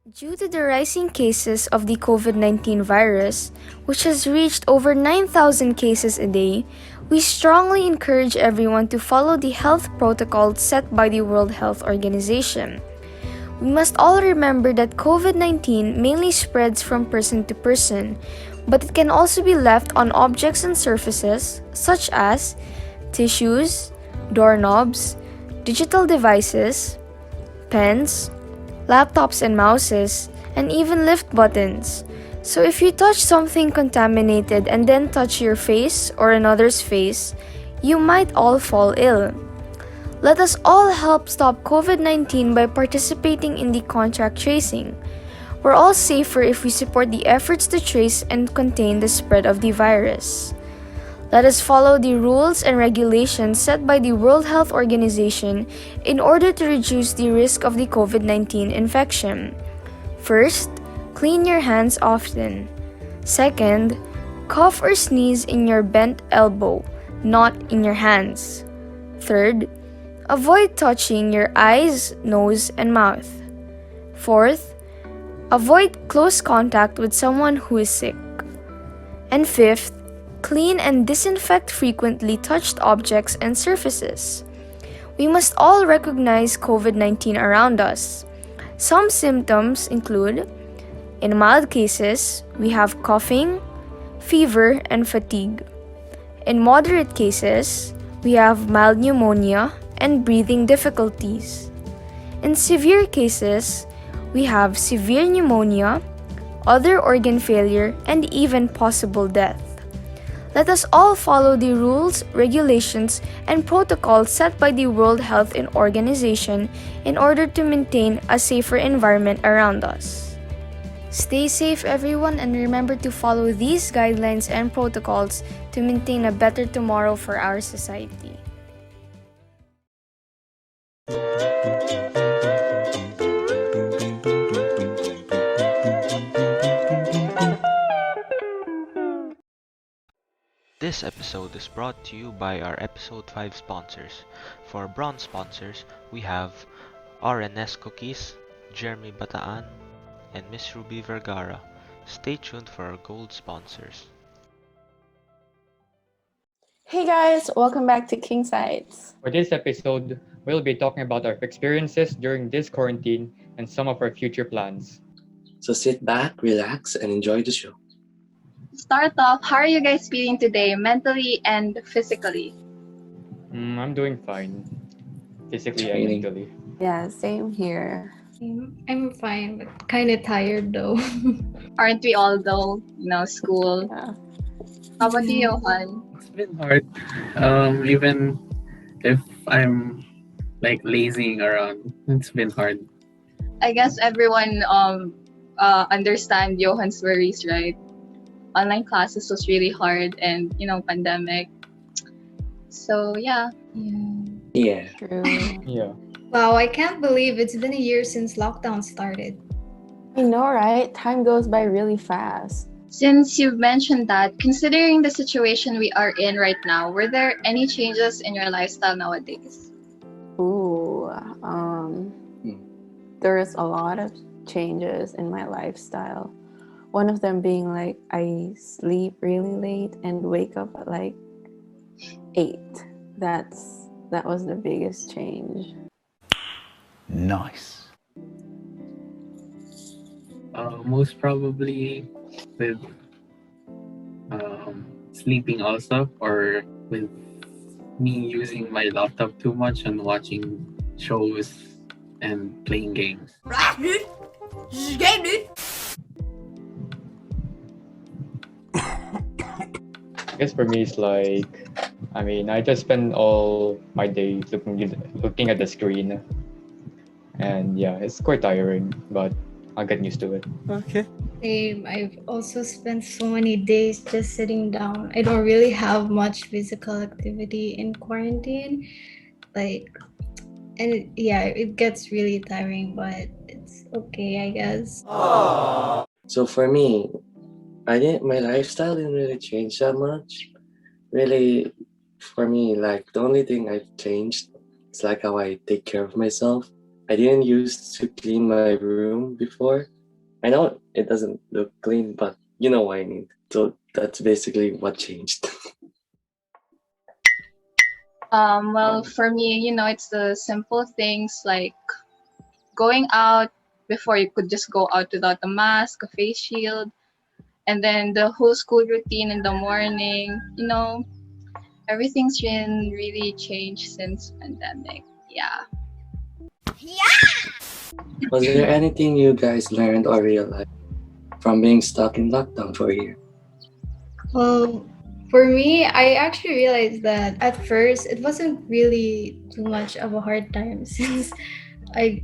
Due to the rising cases of the COVID 19 virus, which has reached over 9,000 cases a day, we strongly encourage everyone to follow the health protocols set by the World Health Organization. We must all remember that COVID 19 mainly spreads from person to person, but it can also be left on objects and surfaces such as tissues, doorknobs, digital devices, pens, laptops and mouses, and even lift buttons. So if you touch something contaminated and then touch your face or another's face, you might all fall ill. Let us all help stop COVID 19 by participating in the contact tracing. We're all safer if we support the efforts to trace and contain the spread of the virus. Let us follow the rules and regulations set by the World Health Organization in order to reduce the risk of the COVID 19 infection. First, clean your hands often. Second, cough or sneeze in your bent elbow, not in your hands. Third, avoid touching your eyes, nose, and mouth. Fourth, avoid close contact with someone who is sick. And fifth, clean and disinfect frequently touched objects and surfaces. We must all recognize COVID 19 around us. Some symptoms include, in mild cases, we have coughing, fever, and fatigue. In moderate cases, we have mild pneumonia and breathing difficulties. In severe cases, we have severe pneumonia, other organ failure, and even possible death. Let us all follow the rules, regulations, and protocols set by the World Health Organization in order to maintain a safer environment around us. Stay safe, everyone, and remember to follow these guidelines and protocols to maintain a better tomorrow for our society. This episode is brought to you by our episode 5 sponsors. For bronze sponsors, we have RNS Cookies, Jeremy Bataan, and Miss Ruby Vergara. Stay tuned for our gold sponsors. Hey guys, welcome back to King Sides. For this episode, we'll be talking about our experiences during this quarantine and some of our future plans. So sit back, relax, and enjoy the show. Start off, how are you guys feeling today, mentally and physically? I'm doing fine, physically and Training. mentally. Yeah, same here. I'm fine, but kind of tired though. Aren't we all though? School. Yeah. How about you, Johan? It's been hard. Even if I'm like lazying around, it's been hard. I guess everyone understand Johan's worries, right? Online classes was really hard and pandemic. So yeah. Yeah. True. Yeah. Wow, I can't believe it's been a year since lockdown started. I know, right? Time goes by really fast. Since you've mentioned that, considering the situation we are in right now, were there any changes in your lifestyle nowadays? Ooh, there's a lot of changes in my lifestyle. One of them being like I sleep really late and wake up at like 8. That was the biggest change. Nice. Most probably with sleeping also, or with me using my laptop too much and watching shows and playing games. Right, dude. This is a game, dude. I guess for me, it's like, I just spend all my day looking at the screen. And yeah, it's quite tiring, but I'll get used to it. Okay. Same. I've also spent so many days just sitting down. I don't really have much physical activity in quarantine. It gets really tiring, but it's okay, I guess. So for me, my lifestyle didn't really change that much. Really, for me, like the only thing I've changed is like how I take care of myself. I didn't used to clean my room before. I know it doesn't look clean, but you know what I mean. So that's basically what changed. Well, for me, it's the simple things like going out. Before, you could just go out without a mask, a face shield, and then the whole school routine in the morning. Everything's been really changed since pandemic. Yeah. Was there anything you guys learned or realized from being stuck in lockdown for a year? Well, for me, I actually realized that at first it wasn't really too much of a hard time since I've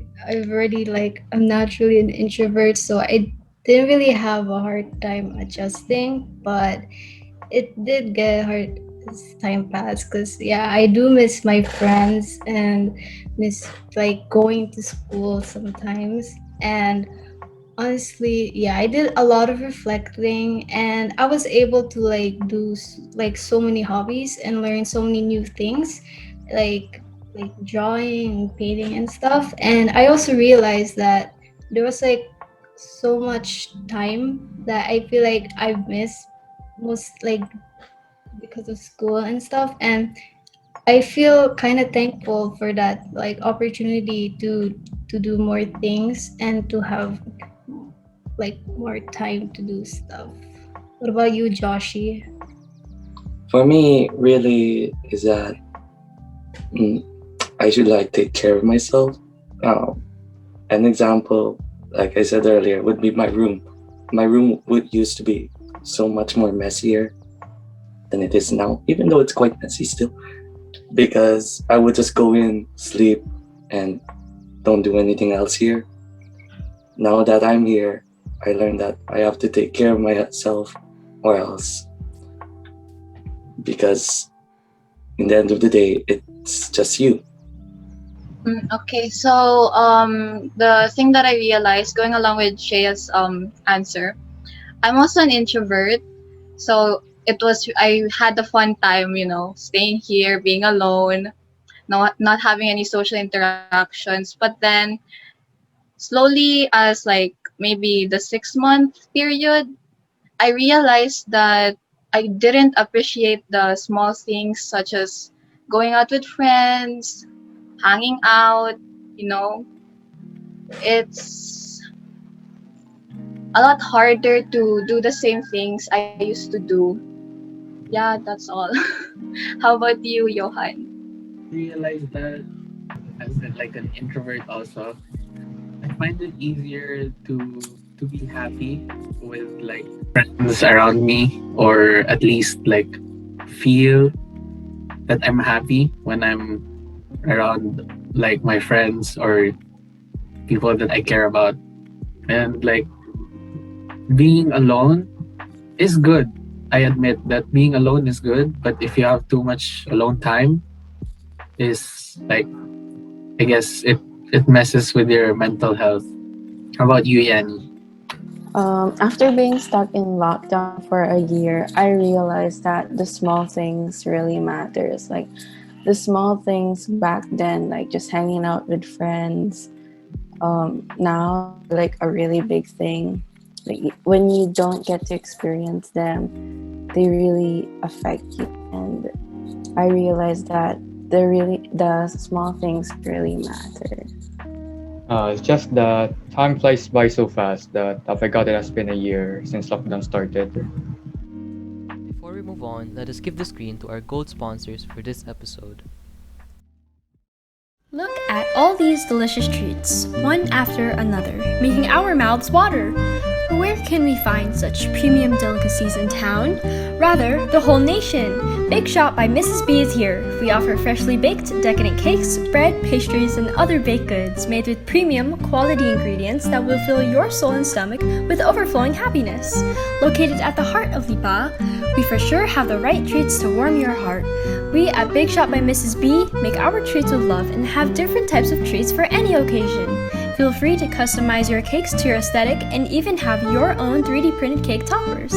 already I'm naturally an introvert, so I didn't really have a hard time adjusting, but it did get hard as time passed because yeah, I do miss my friends and miss going to school sometimes. And honestly, yeah, I did a lot of reflecting and I was able to do so many hobbies and learn so many new things like drawing, painting and stuff. And I also realized that there was so much time that I feel like I've missed most because of school and stuff. And I feel kind of thankful for that opportunity to do more things and to have more time to do stuff. What about you, Joshi? For me, really, is that mm, I should take care of myself. Um, an example, like I said earlier, would be my room. My room would used to be so much more messier than it is now, even though it's quite messy still, because I would just go in, sleep, and don't do anything else here. Now that I'm here, I learned that I have to take care of myself or else, because in the end of the day, it's just you. Okay, so the thing that I realized going along with Shea's answer, I'm also an introvert, so I had a fun time, staying here, being alone, not having any social interactions. But then slowly, as maybe the 6 month period, I realized that I didn't appreciate the small things such as going out with friends, hanging out. You know, it's a lot harder to do the same things I used to do. Yeah, that's all. How about you, Johan? Realize that as an introvert also, I find it easier to be happy with friends around me, or at least feel that I'm happy when I'm around my friends or people that I care about. And being alone is good. I admit that being alone is good, but if you have too much alone time, is I guess it messes with your mental health. How about you, Yanni? After being stuck in lockdown for a year, I realized that the small things really matters. Like the small things back then, like just hanging out with friends. Now they're a really big thing. Like when you don't get to experience them, they really affect you. And I realized that the small things really matter. It's just that time flies by so fast that I forgot it has been a year since lockdown started. Before we move on, let us give the screen to our gold sponsors for this episode. Look at all these delicious treats, one after another, making our mouths water. Where can we find such premium delicacies in town? Rather, the whole nation. Bake Shop by Mrs. B is here. We offer freshly baked, decadent cakes, bread, pastries, and other baked goods made with premium, quality ingredients that will fill your soul and stomach with overflowing happiness. Located at the heart of Lipa, we for sure have the right treats to warm your heart. We at Bake Shop by Mrs. B make our treats with love and have different types of treats for any occasion. Feel free to customize your cakes to your aesthetic and even have your own 3D printed cake toppers.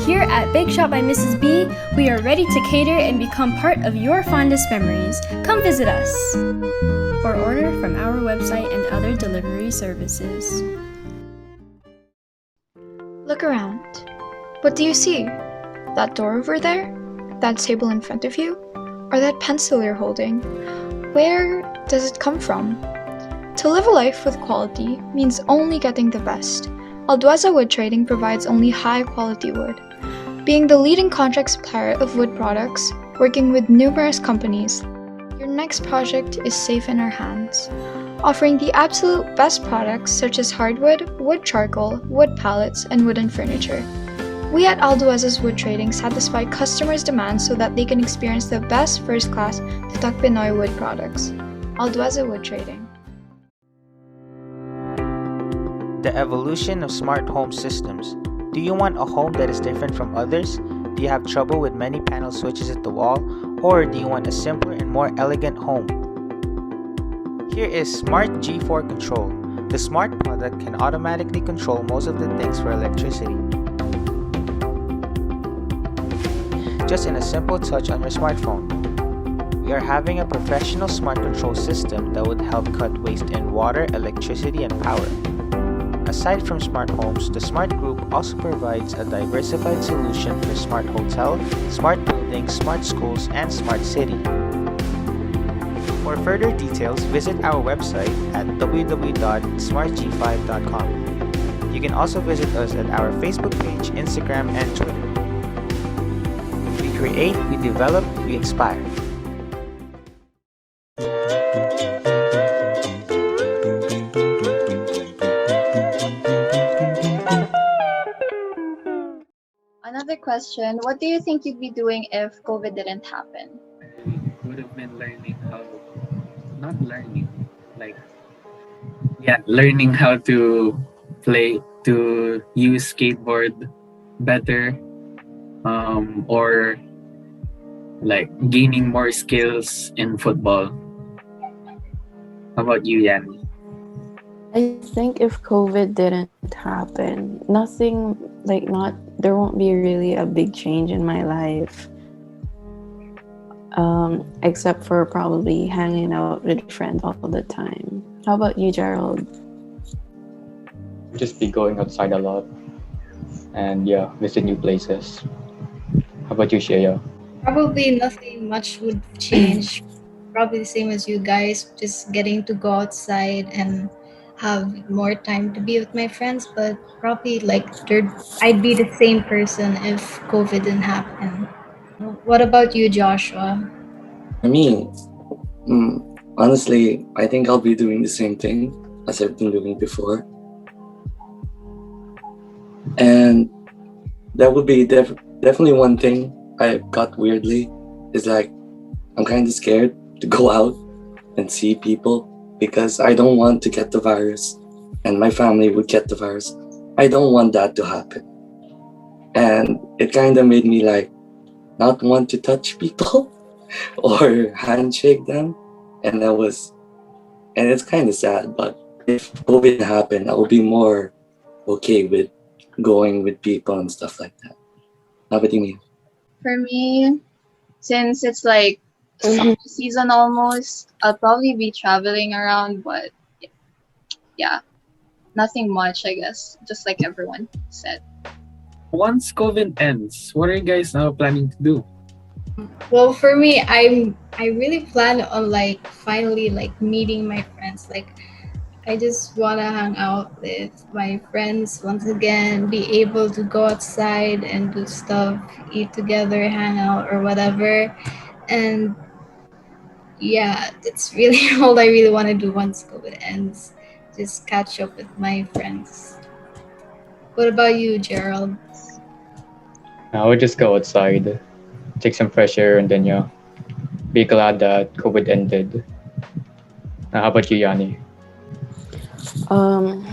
Here at Bake Shop by Mrs. B, we are ready to cater and become part of your fondest memories. Come visit us or order from our website and other delivery services. Look around. What do you see? That door over there? That table in front of you? Or that pencil you're holding? Where does it come from? To live a life with quality means only getting the best. Aldueza Wood Trading provides only high-quality wood. Being the leading contract supplier of wood products, working with numerous companies, your next project is safe in our hands. Offering the absolute best products such as hardwood, wood charcoal, wood pallets, and wooden furniture. We at Aldueza's Wood Trading satisfy customers' demands so that they can experience the best first-class Tatak Pinoy wood products. Aldueza Wood Trading. The evolution of smart home systems. Do you want a home that is different from others? Do you have trouble with many panel switches at the wall? Or do you want a simpler and more elegant home? Here is Smart G4 Control. The smart product can automatically control most of the things for electricity. Just in a simple touch on your smartphone. We are having a professional smart control system that would help cut waste in water, electricity, and power. Aside from smart homes, the Smart Group also provides a diversified solution for smart hotel, smart buildings, smart schools, and smart city. For further details, visit our website at www.smartg5.com. You can also visit us at our Facebook page, Instagram, and Twitter. We create, we develop, we inspire. Another question, what do you think you'd be doing if COVID didn't happen? I would have been learning how, not learning, like, yeah, learning how to to use skateboard better, or like gaining more skills in football. How about you, Yanni? I think if COVID didn't happen, nothing like not there won't be really a big change in my life. Except for probably hanging out with friends all the time. How about you, Gerald? Just be going outside a lot and yeah, visit new places. How about you, Shea? Probably nothing much would change. Probably the same as you guys, just getting to go outside and have more time to be with my friends. But probably I'd be the same person if COVID didn't happen. What about you, Joshua? For me, honestly, I think I'll be doing the same thing as I've been doing before. And that would be definitely one thing I got weirdly is like I'm kind of scared to go out and see people because I don't want to get the virus and my family would get the virus. I don't want that to happen. And it kind of made me like not want to touch people or handshake them. And it's kind of sad, but if COVID happened, I would be more okay with going with people and stuff like that. How about you, Mia? For me, since it's like summer season almost, I'll probably be traveling around, but yeah, nothing much, I guess, just like everyone said. Once COVID ends, what are you guys now planning to do? Well, for me, I really plan on like finally like meeting my friends. Like I just want to hang out with my friends once again, be able to go outside and do stuff, eat together, hang out, or whatever. And yeah, that's really all I really want to do once COVID ends. Just catch up with my friends. What about you, Gerald? I would just go outside, take some fresh air, and then yeah, be glad that COVID ended. How about you, Yanni?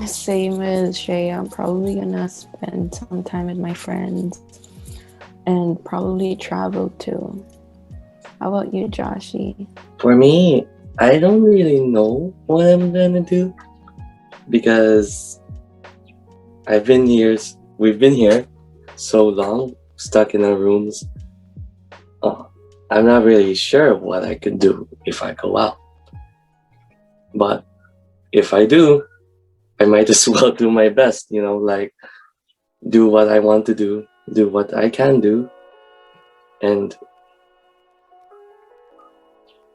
Same as Shay. I'm probably gonna spend some time with my friends and probably travel too. How about you, Joshy? For me, I don't really know what I'm gonna do because we've been here so long, stuck in our rooms. I'm not really sure what I could do if I go out. But if I do, I might as well do my best, like do what I want to do what I can do, and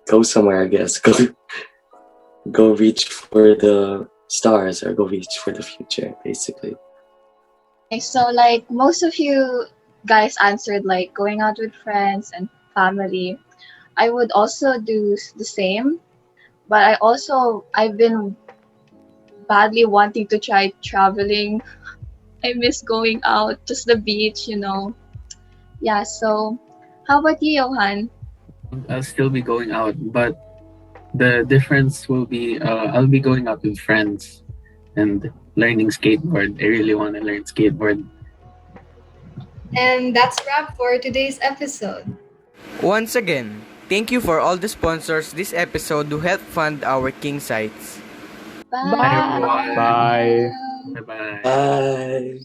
go somewhere, I guess. Go reach for the stars or go reach for the future, basically. Okay, so like most of you guys answered like going out with friends and family. I would also do the same, but I've been badly wanting to try traveling. I miss going out, just the beach. Yeah, so how about you, Johan? I'll still be going out, but the difference will be I'll be going out with friends and learning skateboard. I really want to learn skateboard. And that's a wrap for today's episode. Once again, thank you for all the sponsors this episode who help fund our King sites. Bye, everyone. Bye. Bye. Bye.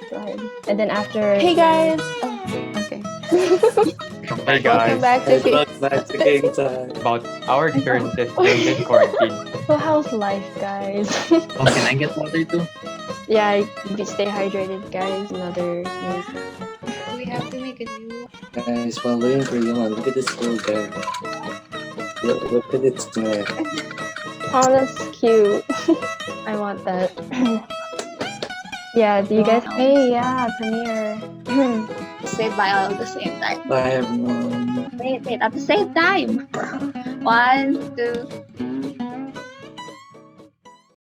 Go ahead. And then after. Hey guys. Oh, okay. Hey Welcome guys. back to Welcome back to King Time. About our experiences during this quarantine. So how's life, guys? Oh, can I get water too? Yeah, stay hydrated, guys. Another. We have to make a new. Guys, while waiting for Yohan, look at this little bear. Look at its neck. Oh, that's cute. I want that. Yeah, do you guys? Hey, yeah, premiere. Say bye all at the same time. Bye, everyone. Wait, at the same time. 1, 2.